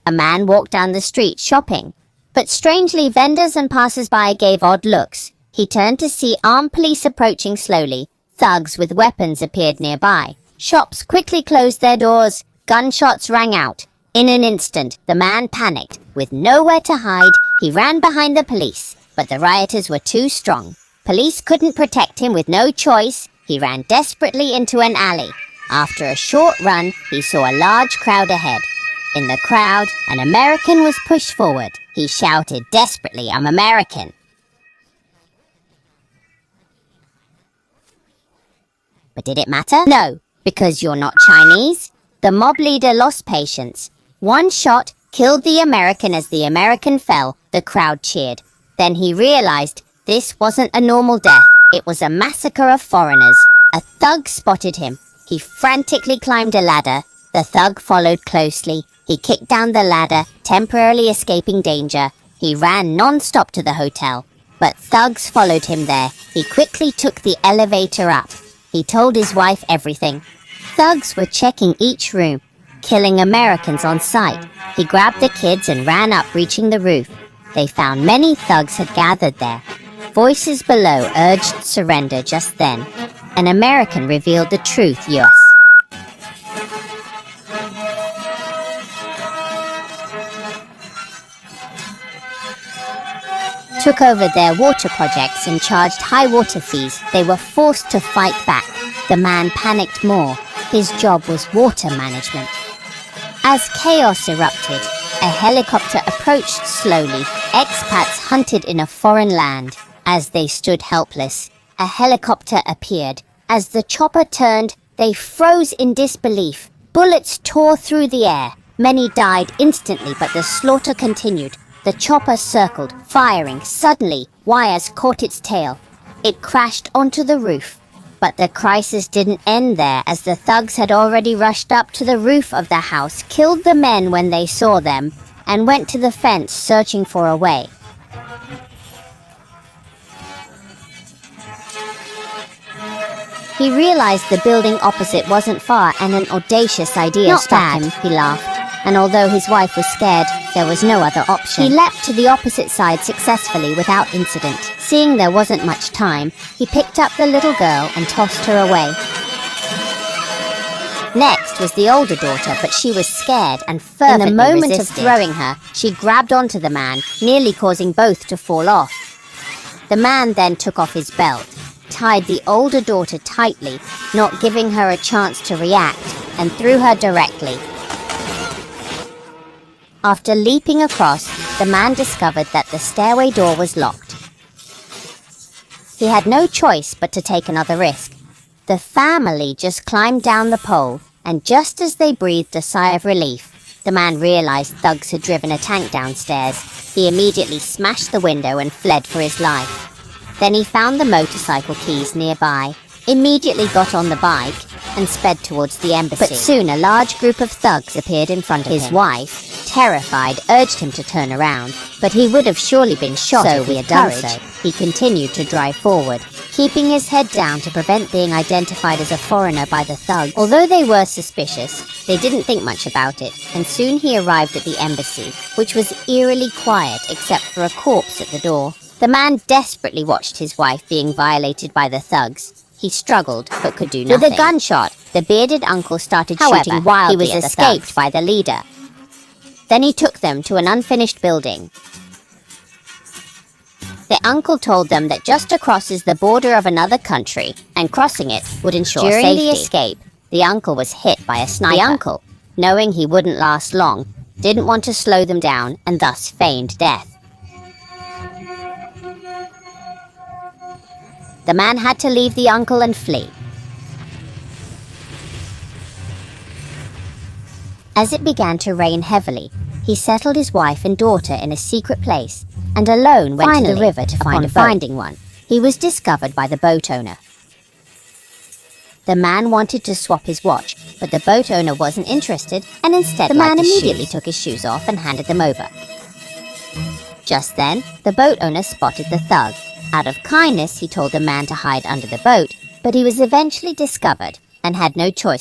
A man walked down the street shopping, but strangely vendors and passers-by gave odd looks. He turned to see armed police approaching slowly. Thugs with weapons appeared nearby. Shops quickly closed their doors. Gunshots rang out. In an instant, the man panicked. With nowhere to hide, he ran behind the police, but the rioters were too strong. Police couldn't protect him. With no choice, he ran desperately into an alley. After a short run, he saw a large crowd ahead. In the crowd, an American was pushed forward. He shouted desperately, "I'm American." But did it matter? No, because you're not Chinese. The mob leader lost patience. One shot killed the American. As the American fell, the crowd cheered. Then he realized this wasn't a normal death. It was a massacre of foreigners. A thug spotted him. He frantically climbed a ladder. The thug followed closely. He kicked down the ladder, temporarily escaping danger. He ran non-stop to the hotel, but thugs followed him there. He quickly took the elevator up. He told his wife everything. Thugs were checking each room, killing Americans on sight. He grabbed the kids and ran up, reaching the roof. They found many thugs had gathered there. Voices below urged surrender. Just then, an American revealed the truth. Yes. Took over their water projects and charged high water fees. They were forced to fight back. The man panicked more. His job was water management. As chaos erupted, a helicopter approached slowly. Expats hunted in a foreign land. As they stood helpless, a helicopter appeared. As the chopper turned, they froze in disbelief. Bullets tore through the air. Many died instantly, but the slaughter continued. The chopper circled, firing. Suddenly, wires caught its tail. It crashed onto the roof. But the crisis didn't end there, as the thugs had already rushed up to the roof of the house, killed the men when they saw them, and went to the fence searching for a way. He realized the building opposite wasn't far, and an audacious idea struck him. He laughed. And although his wife was scared, there was no other option. He leapt to the opposite side successfully without incident. Seeing there wasn't much time, he picked up the little girl and tossed her away. Next was the older daughter, but she was scared and fervently resisted. In the moment of throwing her, she grabbed onto the man, nearly causing both to fall off. The man then took off his belt, tied the older daughter tightly, not giving her a chance to react, and threw her directly. After leaping across, the man discovered that the stairway door was locked. He had no choice but to take another risk. The family just climbed down the pole, and just as they breathed a sigh of relief, the man realized thugs had driven a tank downstairs. He immediately smashed the window and fled for his life. Then he found the motorcycle keys nearby, immediately got on the bike, and sped towards the embassy. But soon a large group of thugs appeared in front of him. His wife, terrified, urged him to turn around, but he would have surely been shot if he had done so. He continued to drive forward, keeping his head down to prevent being identified as a foreigner by the thugs. Although they were suspicious, they didn't think much about it, and soon he arrived at the embassy, which was eerily quiet except for a corpse at the door. The man desperately watched his wife being violated by the thugs. He struggled, but could do nothing. With a gunshot, the bearded uncle started shooting wildly. He was escaped by the leader. Then he took them to an unfinished building. The uncle told them that just across is the border of another country, and crossing it would ensure safety. During the escape, the uncle was hit by a sniper. The uncle, knowing he wouldn't last long, didn't want to slow them down and thus feigned death. The man had to leave the uncle and flee. As it began to rain heavily, he settled his wife and daughter in a secret place, and alone went to the river to find a boat. Finding one, he was discovered by the boat owner. The man wanted to swap his watch, but the boat owner wasn't interested, and instead the man immediately took his shoes off and handed them over. Just then, the boat owner spotted the thug. Out of kindness, he told the man to hide under the boat, but he was eventually discovered and had no choice